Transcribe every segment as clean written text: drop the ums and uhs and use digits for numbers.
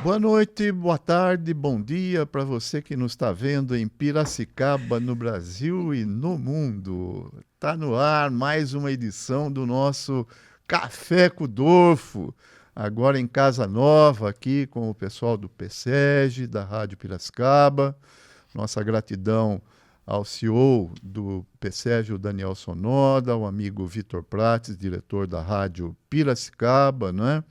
Boa noite, boa tarde, bom dia para você que nos está vendo em Piracicaba, no Brasil e no mundo. Está no ar mais uma edição do nosso Café com o Dorfo, agora em Casa Nova, aqui com o pessoal do PSEG, da Rádio Piracicaba. Nossa gratidão ao CEO do PSEG, o Daniel Sonoda, ao amigo Vitor Prates, diretor da Rádio Piracicaba, né?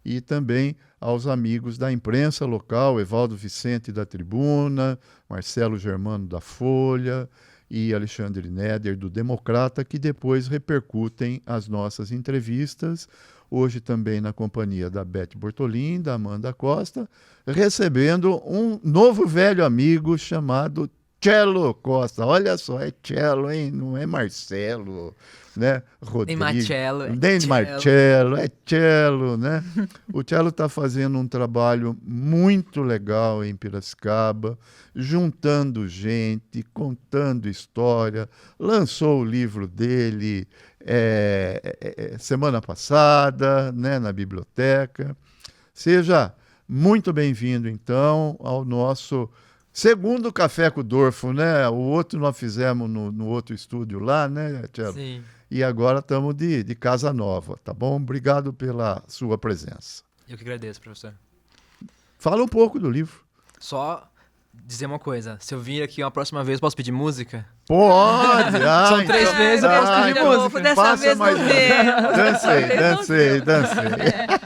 E também aos amigos da imprensa local, Evaldo Vicente da Tribuna, Marcelo Germano da Folha e Alexandre Neder do Democrata, que depois repercutem as nossas entrevistas, hoje também na companhia da Beth Bortolin, da Amanda Costa, recebendo um novo velho amigo chamado Cello Costa. Olha só, é Cello, hein? Não é Marcelo, né? Rodrigo. Nem Marcelo, é Cello, né? O Cello está fazendo um trabalho muito legal em Piracicaba, juntando gente, contando história. Lançou o livro dele semana passada, né, na biblioteca. Seja muito bem-vindo, então, ao nosso segundo Café com o Dorfo, né? O outro nós fizemos no outro estúdio lá, né, Cello? Sim. E agora estamos de Casa Nova, tá bom? Obrigado pela sua presença. Eu que agradeço, professor. Fala um pouco do livro. Só dizer uma coisa, se eu vir aqui uma próxima vez, posso pedir música? Pode! São 3 vezes, eu posso pedir música. Dessa Passa vez mais não Dancei.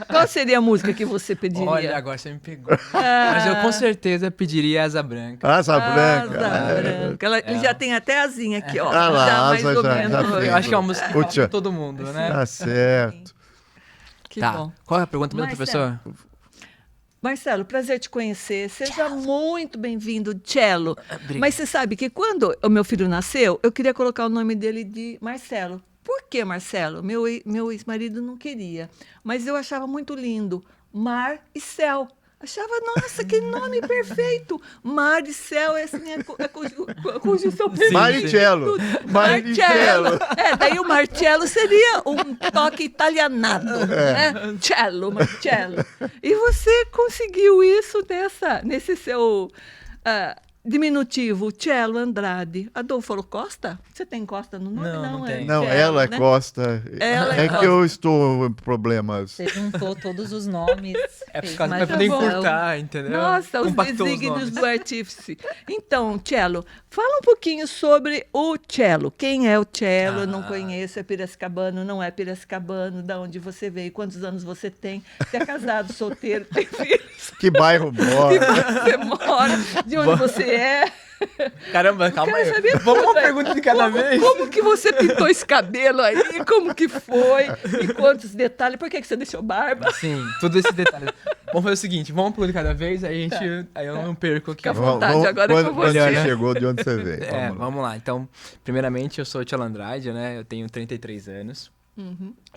Qual seria a música que você pediria? Olha, agora você me pegou. Mas eu com certeza pediria Asa Branca. Asa Branca. Asa Branca. Ele já tem até asinha aqui, ó. Ah lá, já mais asa ou já menos. fez. Eu acho que é uma música pra todo mundo, né? Tá certo. Que Tá. bom. Qual é a pergunta mesmo, professor? Marcelo, prazer te conhecer. Seja muito bem-vindo, Cello. Mas você sabe que quando o meu filho nasceu, eu queria colocar o nome dele de Marcelo. Por que Marcelo? Meu ex-marido não queria. Mas eu achava muito lindo. Mar e céu. Achava, nossa, que nome perfeito. Mar e céu é assim, conjunção perfeita. Maricello. Daí o Marcello seria um toque italianado, né? Cello, Marcello. E você conseguiu isso nesse seu diminutivo, Cello Andrade. Adolfo Costa? Você tem Costa no nome? Não tem. Não, Cello, ela é né? Costa. Ela é que Costa. eu estou em problemas. Você juntou todos os nomes. É por fez causa mais pra poder um. encurtar, entendeu? Nossa, os Compactou desígnios nomes. do artífice. Então, Cello, fala um pouquinho sobre o Cello. Quem é o Cello? Eu não conheço, é piracicabano, não é piracicabano, de onde você veio, quantos anos você tem, se é casado, solteiro, tem filhos, Que bairro mora. você mora, de onde você é. Caramba, calma Quero aí. saber Vamos tudo, uma pergunta de cada vez? Como que você pintou esse cabelo aí? Como que foi? E quantos detalhes? Por que você deixou barba? Sim, tudo esse detalhe. Vamos fazer o seguinte, vamos uma pergunta de cada vez, aí eu não perco aqui. Fica à vontade, agora é com Quando você. você chegou, de onde você veio? Vamos lá. Então, primeiramente, eu sou o Cello Andrade, né? Eu tenho 33 anos.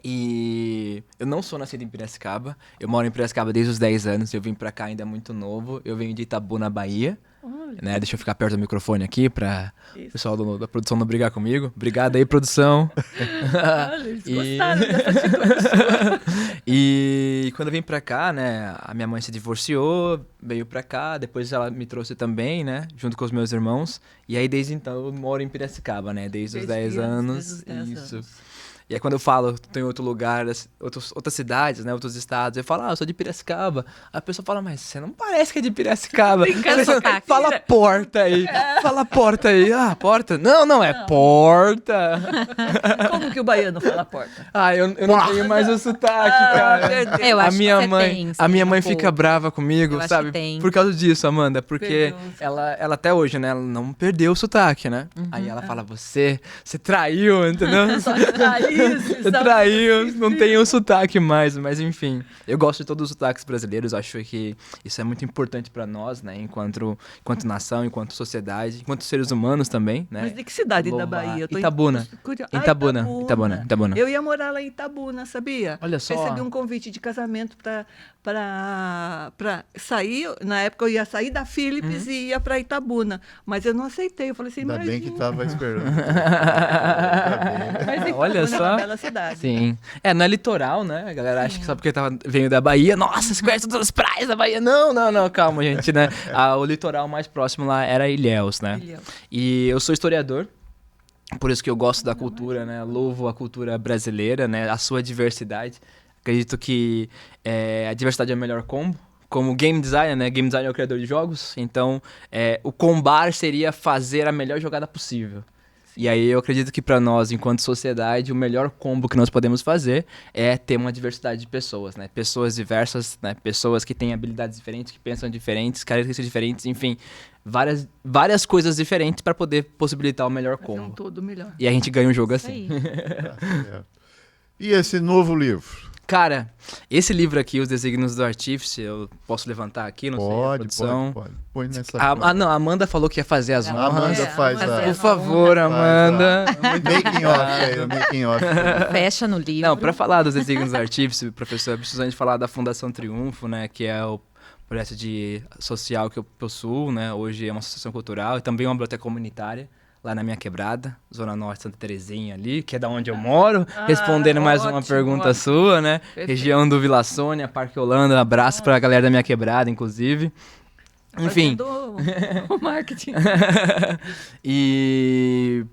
E eu não sou nascido em Piracicaba. Eu moro em Piracicaba desde os 10 anos. Eu vim pra cá ainda muito novo. Eu venho de Itabuna, Bahia. Né? Deixa eu ficar perto do microfone aqui pra o pessoal da produção não brigar comigo. Obrigado aí, produção. Olha, eles gostaram dessa atitude. E quando eu vim pra cá, né, a minha mãe se divorciou, veio pra cá, depois ela me trouxe também, né, junto com os meus irmãos. E aí desde então eu moro em Piracicaba, né, desde os 10 anos. Desde os 10 Isso. anos. E aí quando eu falo, tô em outro lugar, outras cidades, né, outros estados, eu falo, eu sou de Piracicaba. A pessoa fala, mas você não parece que é de Piracicaba. Fala porta aí, fala porta aí. Ah, porta? Não, é porta. Como que o baiano fala porta? Ah, eu não tenho mais o sotaque, cara. Perdeu. Eu acho que você tem, a minha sim, mãe um fica pouco. brava comigo, Eu acho sabe? que tem. Por causa disso, Amanda, porque Perdeu. ela até hoje, né, ela não perdeu o sotaque, né? Aí ela fala, você traiu, entendeu? Você traiu, não tem o sotaque mais, mas enfim. Eu gosto de todos os sotaques brasileiros, acho que isso é muito importante pra nós, né, enquanto nação, enquanto sociedade, enquanto seres humanos também, né? Mas de que cidade da Louvar. Bahia? Eu tô Itabuna. Itabuna. Eu ia morar lá em Itabuna, sabia? Olha só. Recebi um convite de casamento para sair. Na época eu ia sair da Philips e ia para Itabuna. Mas eu não aceitei. Eu falei assim, Ainda bem que imagina. estava esperando. Mas Itabuna Olha só. uma bela cidade. Sim. Não é litoral, né? A galera acha que só porque veio da Bahia, nossa, você conhece todas as praias da Bahia. Não, calma, gente, né? O litoral mais próximo lá era Ilhéus, né? Ilhéus. E eu sou historiador, por isso que eu gosto da cultura, né? Louvo a cultura brasileira, né? A sua diversidade. Acredito que a diversidade é o melhor combo. Como game designer, né? Game designer é o criador de jogos. Então, o combar seria fazer a melhor jogada possível. E aí eu acredito que para nós, enquanto sociedade, o melhor combo que nós podemos fazer é ter uma diversidade de pessoas, né? Pessoas diversas, né? Pessoas que têm habilidades diferentes, que pensam diferentes, características diferentes, enfim, várias coisas diferentes para poder possibilitar o melhor combo. Um todo melhor. E a gente ganha um jogo assim. E esse novo livro? Cara, esse livro aqui, Os Desígnios do Artífice, eu posso levantar aqui, não sei, a produção. Pode. Põe nessa não, a Amanda falou que ia fazer as honras. A Amanda faz Por favor, Amanda. Making off aí, making off. Fecha no livro. Não, para falar dos Desígnios do Artífice, professor, precisamos falar da Fundação Triunfo, né, que é o projeto social que eu possuo, né, hoje é uma associação cultural e também uma biblioteca comunitária. Lá na minha quebrada, Zona Norte, Santa Terezinha ali, que é da onde eu moro. Respondendo mais uma pergunta sua, né? Perfeito. Região do Vila Sônia, Parque Holanda, abraço pra galera da minha quebrada, inclusive. Enfim. O marketing. E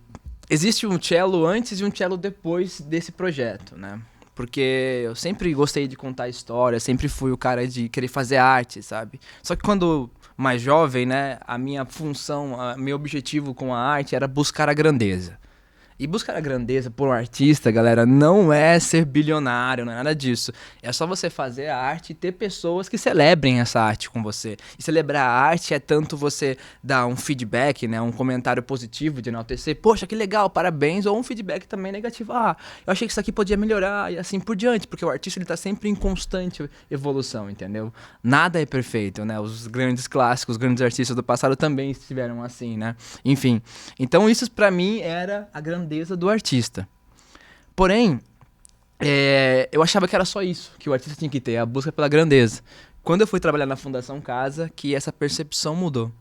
existe um cello antes e um cello depois desse projeto, né? Porque eu sempre gostei de contar história, sempre fui o cara de querer fazer arte, sabe? Só que quando mais jovem, né, a minha função, meu objetivo com a arte era buscar a grandeza. E buscar a grandeza por um artista, galera, não é ser bilionário, não é nada disso. É só você fazer a arte e ter pessoas que celebrem essa arte com você. E celebrar a arte é tanto você dar um feedback, né, um comentário positivo de enaltecer, poxa, que legal, parabéns, ou um feedback também negativo, eu achei que isso aqui podia melhorar, e assim por diante, porque o artista ele tá sempre em constante evolução, entendeu? Nada é perfeito, né? Os grandes clássicos, os grandes artistas do passado também estiveram assim, né? Enfim, então isso pra mim era a grandeza do artista. Porém, eu achava que era só isso que o artista tinha que ter, a busca pela grandeza. Quando eu fui trabalhar na Fundação Casa, que essa percepção mudou.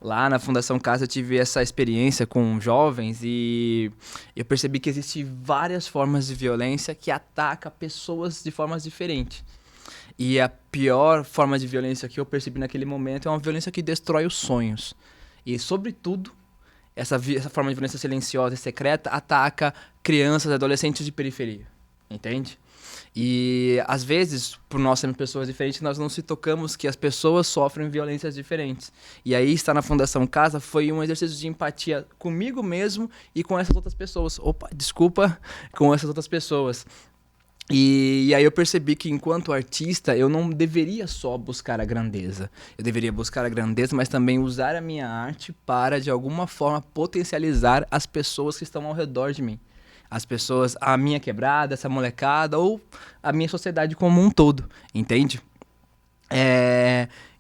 Lá na Fundação Casa eu tive essa experiência com jovens e eu percebi que existem várias formas de violência que atacam pessoas de formas diferentes. E a pior forma de violência que eu percebi naquele momento é uma violência que destrói os sonhos. E, sobretudo, essa forma de violência silenciosa e secreta ataca crianças e adolescentes de periferia, entende? E, às vezes, por nós sermos pessoas diferentes, nós não se tocamos que as pessoas sofrem violências diferentes. E aí, estar na Fundação Casa foi um exercício de empatia comigo mesmo e com essas outras pessoas. Com essas outras pessoas. E aí eu percebi que, enquanto artista, eu não deveria só buscar a grandeza. Eu deveria buscar a grandeza, mas também usar a minha arte para, de alguma forma, potencializar as pessoas que estão ao redor de mim. As pessoas, a minha quebrada, essa molecada, ou a minha sociedade como um todo, entende?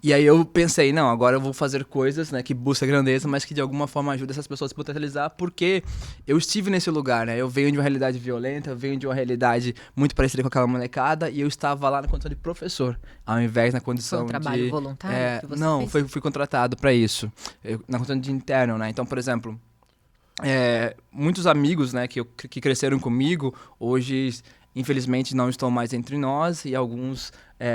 E aí eu pensei, não, agora eu vou fazer coisas, né, que buscam grandeza, mas que de alguma forma ajudam essas pessoas a se potencializar, porque eu estive nesse lugar, né? Eu venho de uma realidade violenta, eu venho de uma realidade muito parecida com aquela molecada, e eu estava lá na condição de professor, ao invés na condição de... Foi um trabalho voluntário que você não, fez? fui contratado para isso, na condição de interno, né? Então, por exemplo, muitos amigos, né, que cresceram comigo, hoje, infelizmente, não estão mais entre nós, e alguns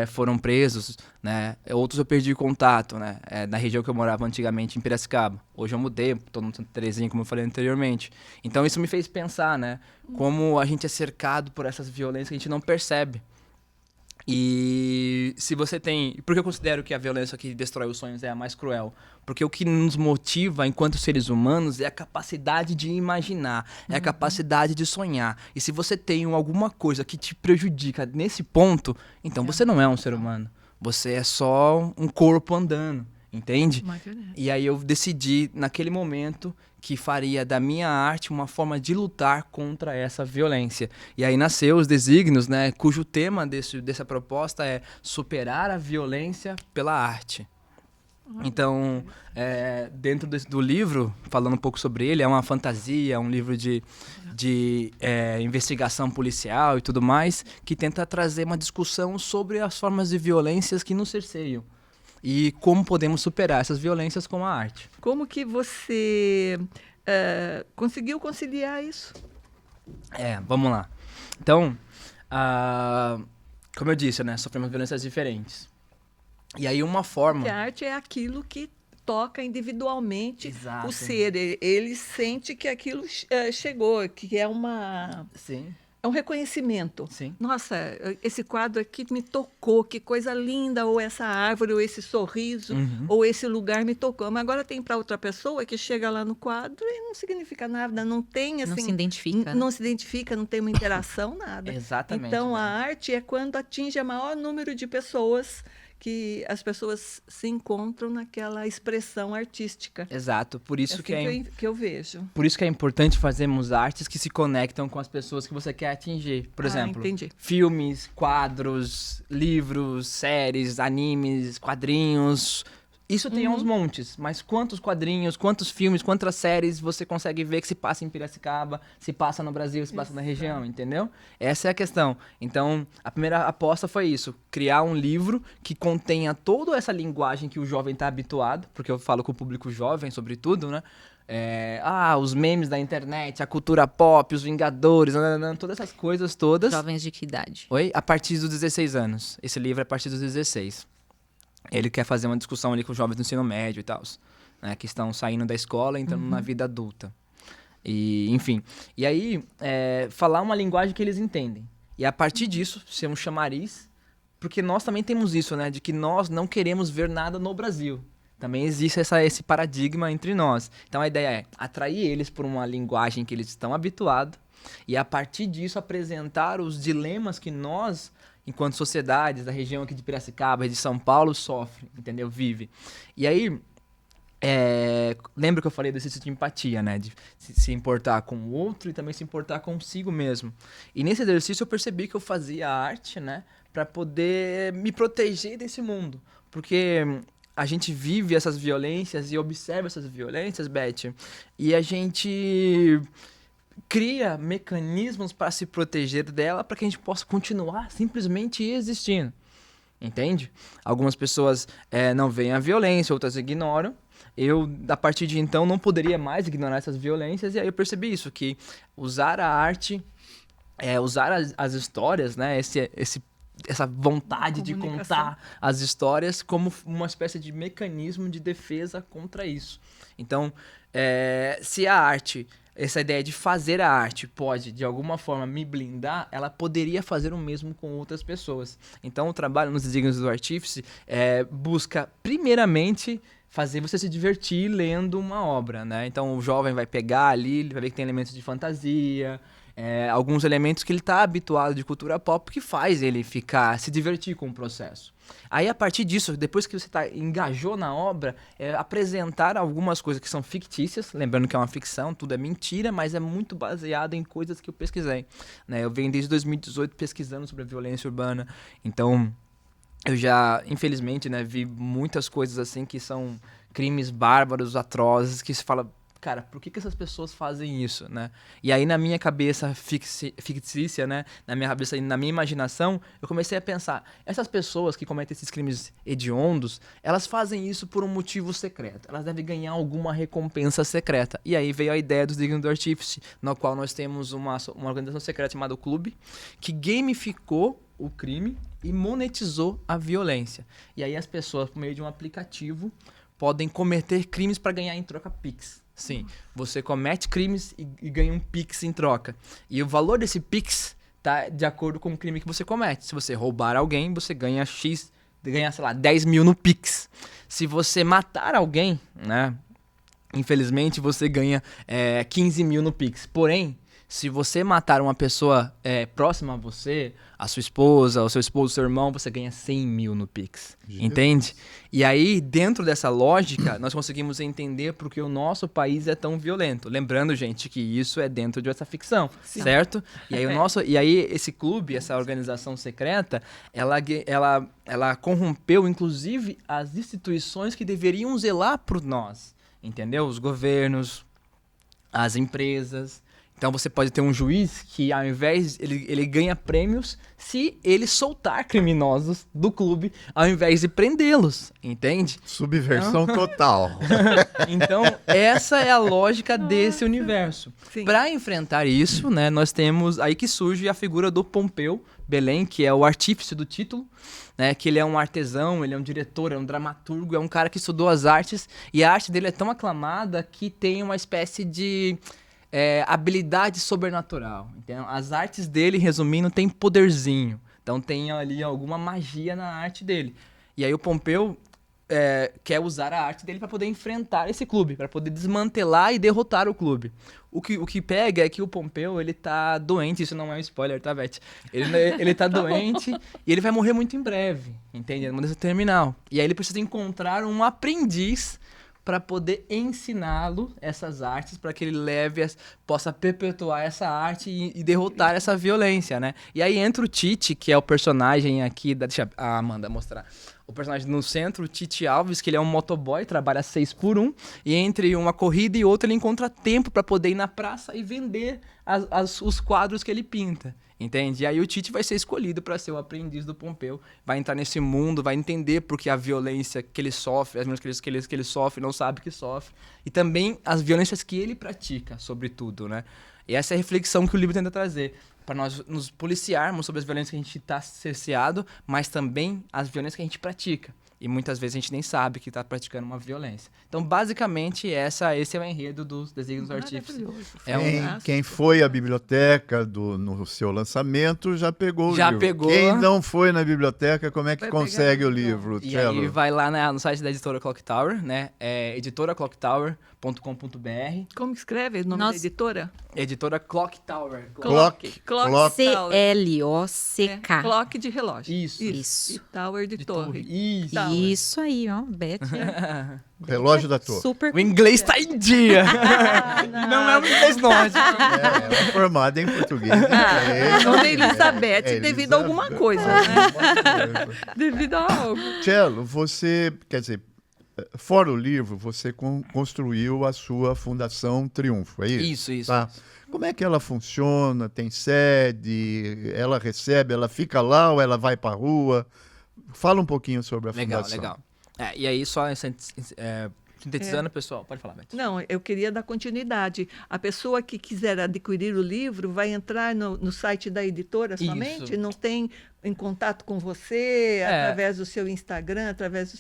foram presos, né? Outros eu perdi contato, né? Na região que eu morava antigamente, em Piracicaba. Hoje eu mudei, estou no Santa Terezinha, como eu falei anteriormente. Então isso me fez pensar, né? Como a gente é cercado por essas violências que a gente não percebe. E se você tem... Por que eu considero que a violência que destrói os sonhos é a mais cruel? Porque o que nos motiva enquanto seres humanos é a capacidade de imaginar, é a capacidade de sonhar. E se você tem alguma coisa que te prejudica nesse ponto, então você não é um ser humano. Você é só um corpo andando, entende? E aí eu decidi, naquele momento, que faria da minha arte uma forma de lutar contra essa violência. E aí nasceu Os Desígnios, né, cujo tema dessa proposta é superar a violência pela arte. Então, dentro do livro, falando um pouco sobre ele, é uma fantasia, um livro de investigação policial e tudo mais, que tenta trazer uma discussão sobre as formas de violências que nos cerceiam. E como podemos superar essas violências com a arte. Como que você conseguiu conciliar isso? Vamos lá. Então, como eu disse, né? Sofremos violências diferentes. E aí uma forma... Porque a arte é aquilo que toca individualmente Exato. o ser. Ele sente que aquilo chegou, que é Sim. É um reconhecimento. Sim. Nossa, esse quadro aqui me tocou, que coisa linda, ou essa árvore, ou esse sorriso, ou esse lugar me tocou. Mas agora tem para outra pessoa que chega lá no quadro e não significa nada, não tem assim... Não se identifica. Não se identifica, não tem uma interação, nada. Exatamente. Então, a arte é quando atinge o maior número de pessoas, que as pessoas se encontram naquela expressão artística. Exato, por isso assim que eu vejo. Por isso que é importante fazermos artes que se conectam com as pessoas que você quer atingir. Por exemplo, filmes, quadros, livros, séries, animes, quadrinhos. Isso tem uns montes, mas quantos quadrinhos, quantos filmes, quantas séries você consegue ver que se passa em Piracicaba, se passa no Brasil, se passa na região, entendeu? Essa é a questão. Então, a primeira aposta foi isso, criar um livro que contenha toda essa linguagem que o jovem está habituado, porque eu falo com o público jovem, sobretudo, né? Os memes da internet, a cultura pop, os Vingadores, todas essas coisas todas. Jovens de que idade? Oi? A partir dos 16 anos. Esse livro é a partir dos 16. Ele quer fazer uma discussão ali com os jovens do ensino médio e tal, né, que estão saindo da escola e entrando na vida adulta. E, enfim. E aí, falar uma linguagem que eles entendem. E a partir disso, ser um chamariz, porque nós também temos isso, né, de que nós não queremos ver nada no Brasil. Também existe esse paradigma entre nós. Então a ideia é atrair eles por uma linguagem que eles estão habituados e a partir disso apresentar os dilemas que nós, enquanto sociedades da região aqui de Piracicaba, de São Paulo, sofre, entendeu? Vive. E aí, lembra que eu falei desse tipo de empatia, né? De se importar com o outro e também se importar consigo mesmo. E nesse exercício eu percebi que eu fazia arte, né? Para poder me proteger desse mundo. Porque a gente vive essas violências e observa essas violências, Beth, e a gente cria mecanismos para se proteger dela para que a gente possa continuar simplesmente existindo. Entende? Algumas pessoas não veem a violência, outras ignoram. Eu, a partir de então, não poderia mais ignorar essas violências e aí eu percebi isso, que usar a arte, usar as histórias, né? Essa vontade de contar as histórias como uma espécie de mecanismo de defesa contra isso. Então, se a arte... Essa ideia de fazer a arte pode, de alguma forma, me blindar, ela poderia fazer o mesmo com outras pessoas. Então, o trabalho nos Desígnios do Artífice busca, primeiramente, fazer você se divertir lendo uma obra, né? Então, o jovem vai pegar ali, ele vai ver que tem elementos de fantasia, alguns elementos que ele está habituado de cultura pop, que faz ele se divertir com o processo. Aí, a partir disso, depois que você engajou na obra, apresentar algumas coisas que são fictícias, lembrando que é uma ficção, tudo é mentira, mas é muito baseado em coisas que eu pesquisei, né? Eu venho desde 2018 pesquisando sobre a violência urbana, então eu já, infelizmente, né, vi muitas coisas assim que são crimes bárbaros, atrozes, que se fala... Cara, por que essas pessoas fazem isso, né? E aí, na minha cabeça fictícia, né? Na minha imaginação, eu comecei a pensar, essas pessoas que cometem esses crimes hediondos, elas fazem isso por um motivo secreto. Elas devem ganhar alguma recompensa secreta. E aí veio a ideia dos Desígnios do Artífice, no qual nós temos uma organização secreta chamada Clube, que gamificou o crime e monetizou a violência. E aí as pessoas, por meio de um aplicativo, podem cometer crimes para ganhar em troca Pix. Sim, você comete crimes e ganha um Pix em troca. E o valor desse Pix tá de acordo com o crime que você comete. Se você roubar alguém, você ganha sei lá, 10 mil no Pix. Se você matar alguém, né, infelizmente você ganha 15 mil no Pix. Porém, se você matar uma pessoa próxima a você, a sua esposa, o seu esposo, o seu irmão, você ganha 100 mil no Pix. Jesus. Entende? E aí, dentro dessa lógica, nós conseguimos entender por que o nosso país é tão violento. Lembrando, gente, que isso é dentro de essa ficção, sim, certo? E aí, esse clube, essa organização secreta, ela corrompeu, inclusive, as instituições que deveriam zelar por nós. Entendeu? Os governos, as empresas. Então você pode ter um juiz que, ao invés, ele ganha prêmios se ele soltar criminosos do clube, ao invés de prendê-los, entende? Subversão total. Então, essa é a lógica desse universo. Para enfrentar isso, né, nós temos aí que surge a figura do Pompeu Belém, que é o artífice do título, né, que ele é um artesão, ele é um diretor, é um dramaturgo, é um cara que estudou as artes, e a arte dele é tão aclamada que tem uma espécie de habilidade sobrenatural. Então, as artes dele, resumindo, tem poderzinho. Então tem ali alguma magia na arte dele. E aí o Pompeu quer usar a arte dele para poder enfrentar esse clube, para poder desmantelar e derrotar o clube. O que pega é que o Pompeu, ele tá doente, isso não é um spoiler, tá, Beth? Ele tá doente e ele vai morrer muito em breve, entende? É uma doença terminal. E aí ele precisa encontrar um aprendiz para poder ensiná-lo essas artes, para que ele possa perpetuar essa arte e derrotar essa violência, né? E aí entra o Tite, que é o personagem aqui, deixa a Amanda mostrar. O personagem no centro, o Tite Alves, que ele é um motoboy, trabalha 6x1, e entre uma corrida e outra ele encontra tempo para poder ir na praça e vender os quadros que ele pinta. Entende? E aí o Tite vai ser escolhido para ser o aprendiz do Pompeu, vai entrar nesse mundo, vai entender porque a violência que ele sofre, as violências que ele sofre, não sabe que sofre, e também as violências que ele pratica, sobretudo, né? E essa é a reflexão que o livro tenta trazer, para nós nos policiarmos sobre as violências que a gente está cerceado, mas também as violências que a gente pratica. E muitas vezes a gente nem sabe que está praticando uma violência. Então, basicamente, esse é o enredo dos Desígnios do Artífice. Quem foi à biblioteca no seu lançamento já pegou o livro. Pegou. Quem não foi na biblioteca, como é que consegue o livro, E aí vai lá no site da editora Clock Tower, né? É editoraclocktower.com.br. Como escreve o nome da editora? Editora Clock Tower. Clock C-L-O-C-K. Clock de relógio. Isso. E Tower de torre. Isso. Isso aí, ó, Beth. Relógio da torre. Super. O inglês tá em dia. Não é um inglês nórdico. Ela é formada em português. Dona Elizabeth, devido a alguma coisa, né? Devido a algo. Cello, você, quer dizer, fora o livro, você construiu a sua Fundação Triunfo, é isso? Isso. Tá. Como é que ela funciona? Tem sede? Ela recebe? Ela fica lá ou ela vai para a rua? Fala um pouquinho sobre a fundação. Legal. E aí, só sintetizando, pessoal, pode falar, Beth. Não, eu queria dar continuidade. A pessoa que quiser adquirir o livro vai entrar no site da editora somente? Isso. Não tem em contato com você através do seu Instagram, através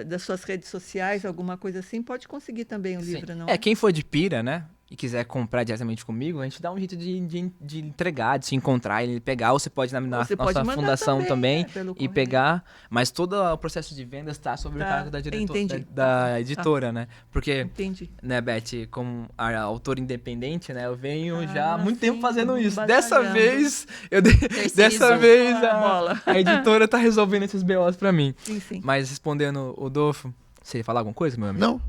das suas redes sociais, alguma coisa assim? Pode conseguir também o livro, não? Quem for de Pira, né? E quiser comprar diretamente comigo, a gente dá um jeito de entregar, de se encontrar e pegar. Ou você pode ir na nossa fundação também e pegar. Mas todo o processo de vendas está sob o cargo da editora, né? Porque, né, Beth, como a autora independente, né? Eu venho já há muito tempo fazendo isso. Dessa vez a editora tá resolvendo esses BOs para mim. Sim. Mas respondendo o Dolfo, você ia falar alguma coisa, meu amigo? Não.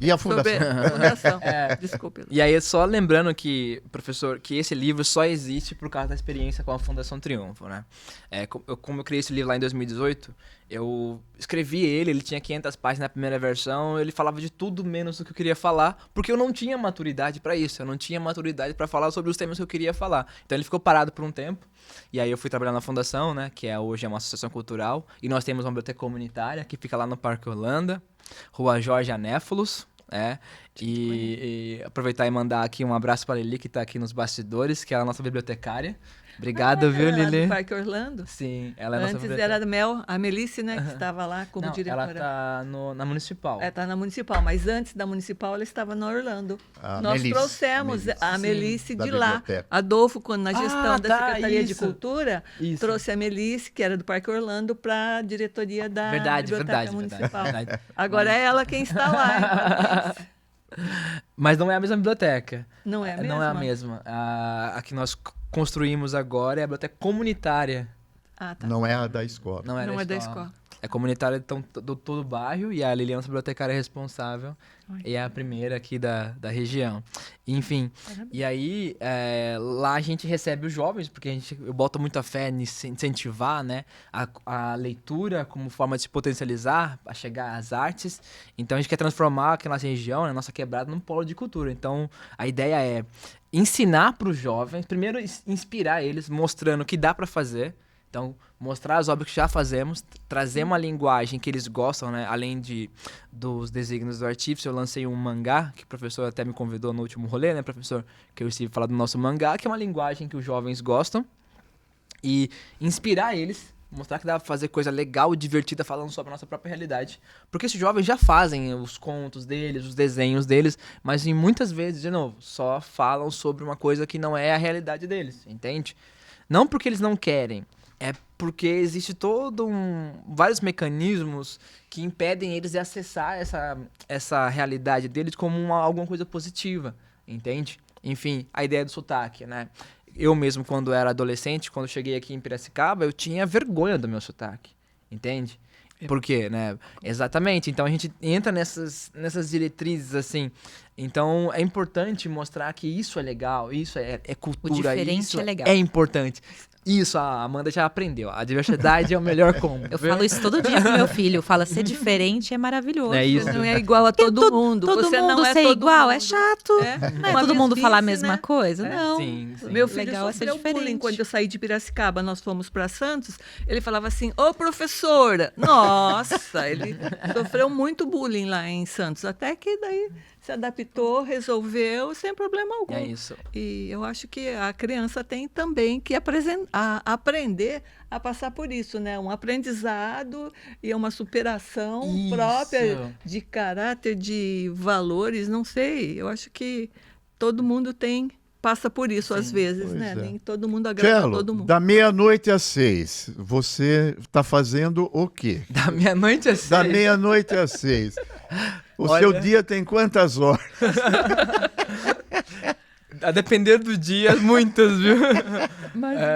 E a fundação? Desculpe. E aí, só lembrando que, professor, que esse livro só existe por causa da experiência com a Fundação Triunfo, né? Como eu criei esse livro lá em 2018, eu escrevi ele tinha 500 páginas na primeira versão, ele falava de tudo menos do que eu queria falar, porque eu não tinha maturidade para isso, eu não tinha maturidade para falar sobre os temas que eu queria falar. Então ele ficou parado por um tempo, e aí eu fui trabalhar na Fundação, né, que hoje é uma associação cultural, e nós temos uma biblioteca comunitária que fica lá no Parque Orlando, Rua Jorge Anéfolos, e aproveitar e mandar aqui um abraço para a Lili, que está aqui nos bastidores, que é a nossa bibliotecária. Obrigado, viu, Lili? Do Parque Orlando? Sim, ela é Antes nossa era a Melissa, né, que estava lá como diretora. Ela está na Municipal. Está na Municipal, mas antes da Municipal ela estava na Orlando. Nós trouxemos a Melissa de lá. Adolfo, quando na gestão da Secretaria de Cultura, trouxe a Melissa, que era do Parque Orlando, para a diretoria da Biblioteca Municipal. Verdade. Agora é ela quem está lá. Mas não é a mesma biblioteca. Não é a mesma? Não é a mesma. A que nós construímos agora é a biblioteca comunitária. Não é a da escola. Não é da escola. É comunitária então, do todo o bairro e a Liliana, nossa bibliotecária, é responsável. E é a primeira aqui da região. Enfim, e aí lá a gente recebe os jovens, porque eu boto muita fé em incentivar, né, a leitura como forma de se potencializar, a chegar às artes. Então a gente quer transformar aqui a nossa região, a nossa quebrada, num polo de cultura. Então a ideia é ensinar para os jovens, primeiro inspirar eles, mostrando que dá para fazer. Então, mostrar as obras que já fazemos, trazer uma linguagem que eles gostam, né? Além dos desígnios do artífice, eu lancei um mangá, que o professor até me convidou no último rolê, né, professor? Que eu estive falar do nosso mangá, que é uma linguagem que os jovens gostam. E inspirar eles, mostrar que dá pra fazer coisa legal e divertida falando sobre a nossa própria realidade. Porque esses jovens já fazem os contos deles, os desenhos deles, mas muitas vezes, de novo, só falam sobre uma coisa que não é a realidade deles, entende? Não porque eles não querem, é porque existe vários mecanismos que impedem eles de acessar essa realidade deles como alguma coisa positiva, entende? Enfim, a ideia do sotaque, né? Eu mesmo, quando era adolescente, quando cheguei aqui em Piracicaba, eu tinha vergonha do meu sotaque, entende? Por quê, né? Exatamente. Então a gente entra nessas diretrizes, assim. Então é importante mostrar que isso é legal, isso é cultura, o diferente isso é legal. É importante. Isso, a Amanda já aprendeu. A diversidade é o melhor combo. Eu falo isso todo dia com meu filho. Fala, ser diferente é maravilhoso. É isso. Você não é igual a todo mundo. Todo você mundo não é ser todo igual mundo. é chato. Não é Uma todo mundo mesmice, falar a mesma né? coisa. Não. Sim, sim. Meu filho Legal é ser sofreu bullying diferente. quando eu saí de Piracicaba, nós fomos para Santos. Ele falava assim, ô professora. Nossa, ele sofreu muito bullying lá em Santos. Até que daí se adaptou, resolveu, sem problema algum. É isso. E eu acho que a criança tem também que aprender a passar por isso, né? Um aprendizado e uma superação Isso. própria de caráter, de valores, não sei. Eu acho que todo mundo passa por isso às vezes, Pois né? é. Nem todo mundo agrada a Cello, todo mundo. da meia-noite às 6, você está fazendo o quê? Da meia-noite às Da 6. meia-noite às 6. O Olha- seu dia tem quantas horas? A depender do dia, muitas, viu?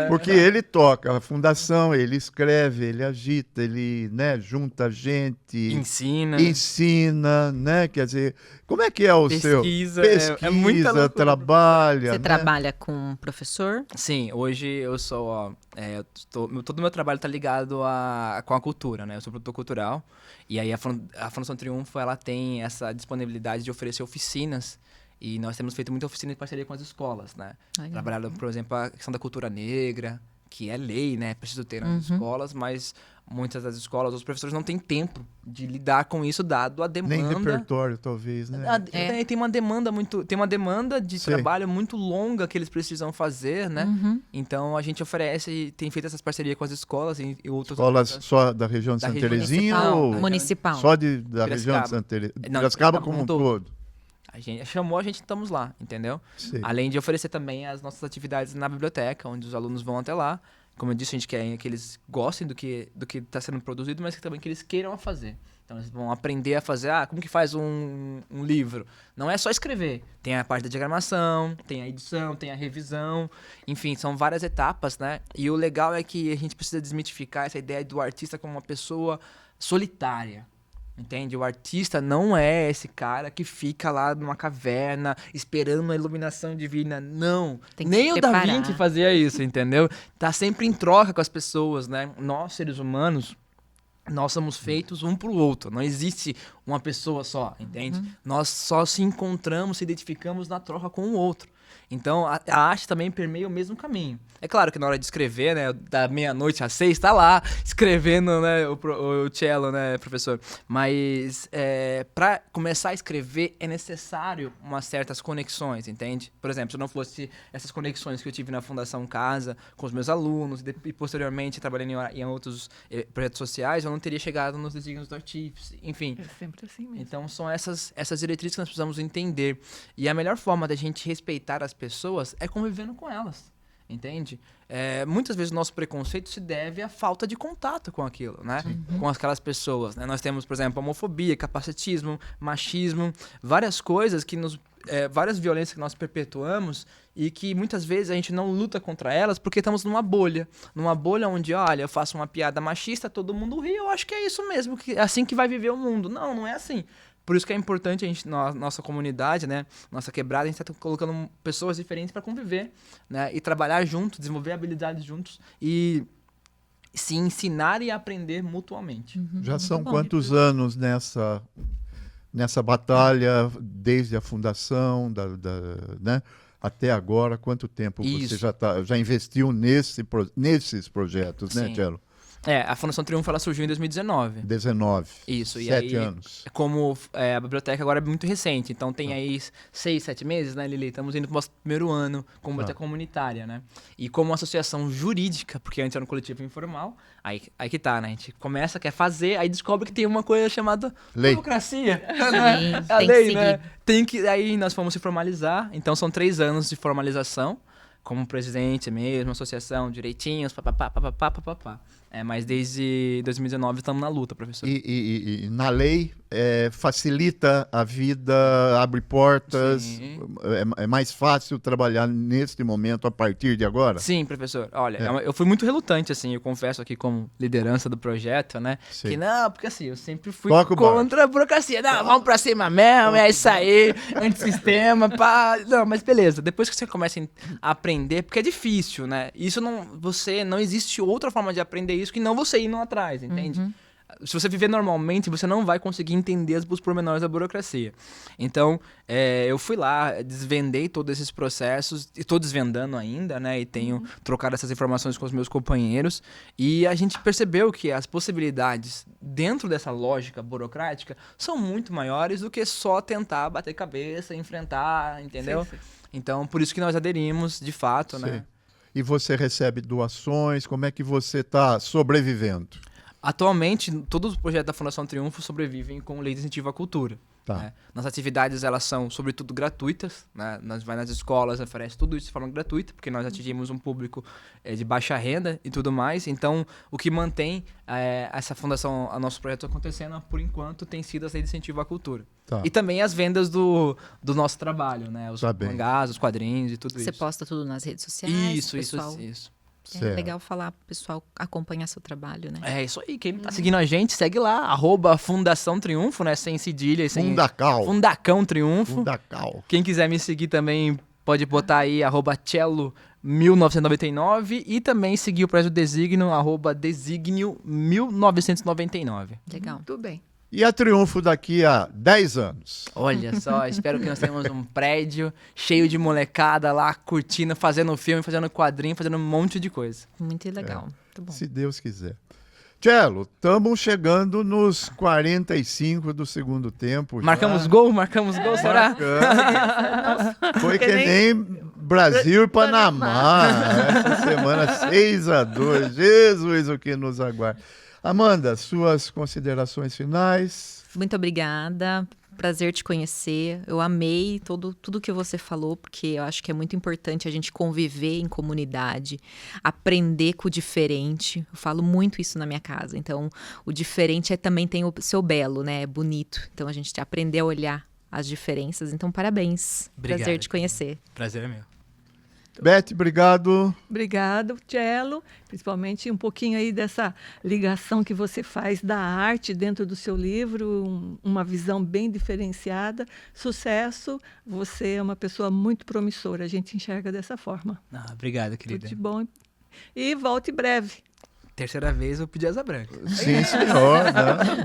Porque ele toca a fundação, ele escreve, ele agita, ele, né, junta gente, Ensina. ensina, né? Quer dizer, como é que é o Pesquisa, seu? é muita loucura. Trabalha, Você né? trabalha com um professor? Sim, hoje eu sou, todo o meu trabalho está ligado com a cultura, né? Eu sou produtor cultural e aí a Fundação Triunfo, ela tem essa disponibilidade de oferecer oficinas e nós temos feito muita oficina em parceria com as escolas, né? Trabalhado, por exemplo, a questão da cultura negra, que é lei, né? Preciso ter nas escolas, mas muitas das escolas, os professores não têm tempo de lidar com isso, dado a demanda. Nem repertório, talvez, né? Tem uma demanda de Sei. trabalho muito longa que eles precisam fazer, né? Então a gente oferece, tem feito essas parcerias com as escolas e outras Escolas só da região de Da Santa região Terezinha municipal. ou Municipal. só da região de Santa Terezinha? Não, Piracicaba como um todo. A gente chamou, a gente estamos lá, entendeu? Sei. Além de oferecer também as nossas atividades na biblioteca, onde os alunos vão até lá. Como eu disse, a gente quer que eles gostem do que está sendo produzido, mas que também que eles queiram fazer. Então eles vão aprender a fazer, como que faz um livro? Não é só escrever. Tem a parte da diagramação, tem a edição, tem a revisão. Enfim, são várias etapas, né? E o legal é que a gente precisa desmitificar essa ideia do artista como uma pessoa solitária. Entende? O artista não é esse cara que fica lá numa caverna esperando uma iluminação divina. Não. Tem que Nem se o Da preparar. Vinci fazia isso, entendeu? Tá sempre em troca com as pessoas, né? Nós, seres humanos, nós somos feitos um pro outro. Não existe uma pessoa só, entende? Nós só se encontramos, se identificamos na troca com o outro. Então, a arte também permeia o mesmo caminho. É claro que na hora de escrever, né, da meia-noite às 6, tá lá escrevendo, né, o cello, né, professor? Mas para começar a escrever é necessário umas certas conexões, entende? Por exemplo, se não fosse essas conexões que eu tive na Fundação Casa, com os meus alunos, e posteriormente trabalhando em outros projetos sociais, eu não teria chegado nos desígnios do artífice, enfim. É sempre assim mesmo. Então, são essas diretrizes que nós precisamos entender. E a melhor forma da gente respeitar as pessoas é convivendo com elas, entende? Muitas vezes o nosso preconceito se deve à falta de contato com aquilo, né? Com aquelas pessoas, né? Nós temos, por exemplo, homofobia, capacitismo, machismo, várias coisas que várias violências que nós perpetuamos e que muitas vezes a gente não luta contra elas porque estamos numa bolha. Numa bolha onde, olha, eu faço uma piada machista, todo mundo ri, eu acho que é isso mesmo, que é assim que vai viver o mundo. Não, não é assim. Por isso que é importante a gente, nossa comunidade, né, nossa quebrada, a gente está colocando pessoas diferentes para conviver, né, e trabalhar juntos, desenvolver habilidades juntos e se ensinar e aprender mutuamente. Já são quantos anos nessa batalha, desde a fundação, né? Até agora, quanto tempo você já investiu nesses projetos, né, Cello? A Fundação Triunfo ela surgiu em 2019. 19. Isso, 7 anos. Como a biblioteca agora é muito recente, então tem aí 6, 7 meses, né, Lili? Estamos indo para o nosso primeiro ano como biblioteca comunitária, né? E como associação jurídica, porque antes era um coletivo informal, aí que tá, né? A gente começa, quer fazer, aí descobre que tem uma coisa chamada lei. Democracia. Sim, A tem lei, que né? Aí nós fomos se formalizar, então são 3 anos de formalização, como presidente mesmo, associação, direitinhos, papapá. Mas desde 2019 estamos na luta, professor. E na lei facilita a vida, abre portas, é mais fácil trabalhar neste momento a partir de agora? Sim, professor. Olha, eu fui muito relutante, assim, eu confesso aqui como liderança do projeto, né? Sim. Que não, porque assim, eu sempre fui Toca o contra a burocracia. Não, vamos pra cima mesmo, é isso aí, antissistema, pá. Não, mas beleza, depois que você começa a aprender, porque é difícil, né? Isso não existe outra forma de aprender isso que não você indo atrás, entende? Se você viver normalmente, você não vai conseguir entender os pormenores da burocracia. Então, eu fui lá, desvendei todos esses processos, e estou desvendando ainda, né? E tenho trocado essas informações com os meus companheiros. E a gente percebeu que as possibilidades dentro dessa lógica burocrática são muito maiores do que só tentar bater cabeça, enfrentar, entendeu? Sim. Então, por isso que nós aderimos, de fato, né? E você recebe doações? Como é que você está sobrevivendo? Atualmente, todos os projetos da Fundação Triunfo sobrevivem com lei de incentivo à cultura. Tá. Né? Nossas atividades, elas são, sobretudo, gratuitas. Né? Nós vai nas escolas, oferece tudo isso de forma gratuita, porque nós atingimos um público de baixa renda e tudo mais. Então, o que mantém essa fundação, a nosso projeto acontecendo, por enquanto, tem sido a lei de incentivo à cultura. Tá. E também as vendas do nosso trabalho, né? Os mangás, os quadrinhos e tudo isso. Você posta tudo nas redes sociais? Isso. É legal falar pro pessoal acompanhar seu trabalho, né? É isso aí. Quem tá seguindo a gente, segue lá. @Fundação Triunfo, né? Sem cedilha e sem... Fundacão Triunfo. Fundacal. Quem quiser me seguir também pode botar aí @Cello1999 e também seguir o projeto Desígnio, @Desígnio1999. Legal. Muito bem. E a Triunfo daqui a 10 anos? Olha só, espero que nós tenhamos um prédio cheio de molecada lá, curtindo, fazendo filme, fazendo quadrinho, fazendo um monte de coisa. Muito legal. Muito bom. Se Deus quiser. Cello, estamos chegando nos 45 do segundo tempo. Marcamos gol, será? Foi que nem Brasil e Panamá. Essa semana 6-2. Jesus, o que nos aguarda. Amanda, suas considerações finais? Muito obrigada. Prazer te conhecer. Eu amei tudo que você falou, porque eu acho que é muito importante a gente conviver em comunidade, aprender com o diferente. Eu falo muito isso na minha casa. Então, o diferente também tem o seu belo, né? É bonito. Então, a gente aprender a olhar as diferenças. Então, parabéns. Obrigado. Prazer te conhecer. Prazer é meu. Beth, obrigado. Obrigado, Cello. Principalmente um pouquinho aí dessa ligação que você faz da arte dentro do seu livro, uma visão bem diferenciada. Sucesso. Você é uma pessoa muito promissora. A gente enxerga dessa forma. Obrigado, querida. Tudo de bom. E volte breve. Terceira vez eu pedi asa branca. Sim, senhor.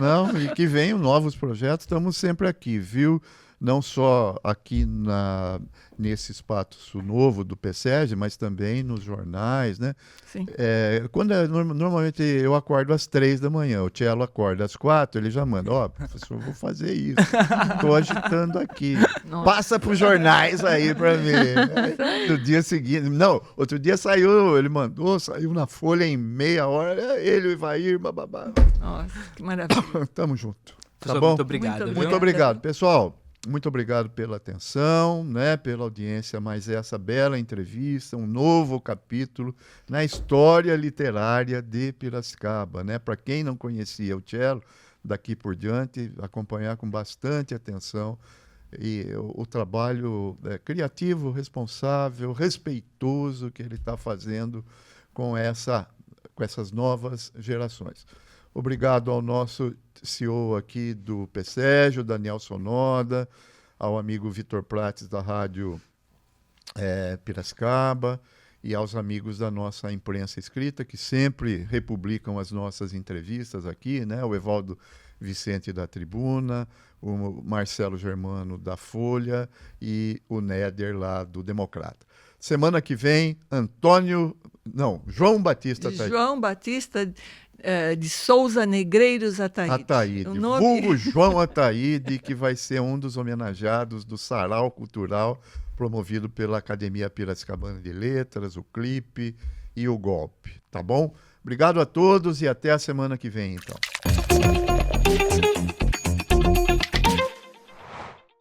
Não, e que venham novos projetos. Estamos sempre aqui, viu? Não só aqui nesse espaço novo do PSEG, mas também nos jornais, né? Sim. Normalmente eu acordo às 3 da manhã, o Cello acorda às 4, ele já manda, professor, vou fazer isso. Estou agitando aqui. Nossa. Passa para os jornais aí para mim. No dia seguinte, outro dia ele mandou, saiu na Folha em meia hora, ele vai ir, bababá. Nossa, que maravilha. Tamo junto. Professor, Tá bom? muito obrigado. Muito obrigado, pessoal. Muito obrigado pela atenção, né, pela audiência, mas essa bela entrevista, um novo capítulo na história literária de Piracicaba, né? Para quem não conhecia o Cello, daqui por diante, acompanhar com bastante atenção e o trabalho criativo, responsável, respeitoso que ele está fazendo com essas novas gerações. Obrigado ao nosso CEO aqui do PSEG, o Daniel Sonoda, ao amigo Vitor Prates da Rádio Piracicaba e aos amigos da nossa imprensa escrita, que sempre republicam as nossas entrevistas aqui, né? O Evaldo Vicente da Tribuna, o Marcelo Germano da Folha e o Néder lá do Democrata. Semana que vem, João Batista Ataíde. João Batista de Souza Negreiros Ataíde. Vulgo João Ataíde, que vai ser um dos homenageados do Sarau Cultural, promovido pela Academia Piracicabana de Letras, o Clipe e o Golpe. Tá bom? Obrigado a todos e até a semana que vem, então.